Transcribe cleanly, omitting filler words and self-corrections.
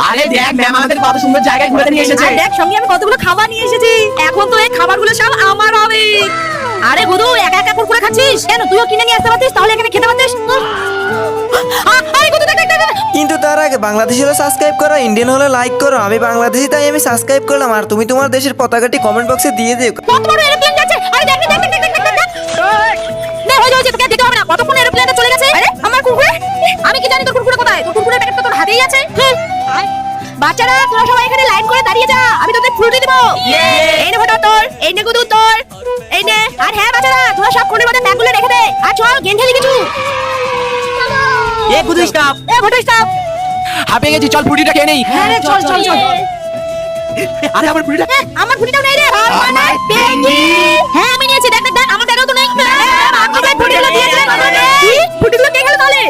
আরে দেখ ম্যাম আমাদের কত সুন্দর জায়গায় ঘুরতে নিয়ে এসেছে। আর দেখ সঙ্গে আমি কতগুলো খাবার নিয়ে এসেছি। এখন তো এই খাবারগুলো সব আমার হবে। আরে গুদু একা একা কুরকুরে খাচ্ছিস কেন? তুইও কিনে নিয়ে আসতে পারতিস, তাহলে এখানে খেতে পারতিস। আরে গুদু দেখ দেখ দেখ। কিন্তু তার আগে বাংলাদেশি হলে সাবস্ক্রাইব করো, ইন্ডিয়ান হলে লাইক করো। আমি বাংলাদেশি তাই আমি সাবস্ক্রাইব করলাম, আর তুমি তোমার দেশের পতাকাটি কমেন্ট বক্সে দিয়ে দিও। কত বড় এরোপ্লেন যাচ্ছে! আরে দেখ দেখ দেখ দেখ দেখ দেখ দেখ। নে হয়ে যাচ্ছে, তোকে যেতে হবে না। কতক্ষণ এরোপ্লেনটা চলে গেছে? আরে আমার কুরকুরে! আমি কি জানি তোর কুরকুরে কোথায়? তোর কুরকুরের প্যাকেট তো তোর হাতেই আছে। বাচ্চারা তোরা সবাই এখানে লাইন করে দাঁড়িয়ে যা, আমি তোদের ফ্রুটি দেব। এই নে ফটো তোর, এই নে গুদু তোর, এই নে। আর হ্যাঁ বাচ্চারা তোরা সব কোণের মধ্যে ব্যাগগুলো রেখে দে। আর চল গেম খেলি কিছু। এ গুদু স্টপ, এ ফটো স্টপ। হাঁপিয়ে গেছি, চল ফ্রুটিটা খেয়ে নেই। হ্যাঁ রে চল চল চল। আরে আমার ফ্রুটিটা। আমার ফ্রুটিটাও নেই রে। আমার পেঙ্গিন। হ্যাঁ আমি নিয়েছি, দেখ দেখ দেখ আমার ব্যাগেও তো নেই। আপনি ভাই ফ্রুটিগুলো দিয়েছিলেন আমাকে। কি ফ্রুটিগুলো কে গেল তাহলে?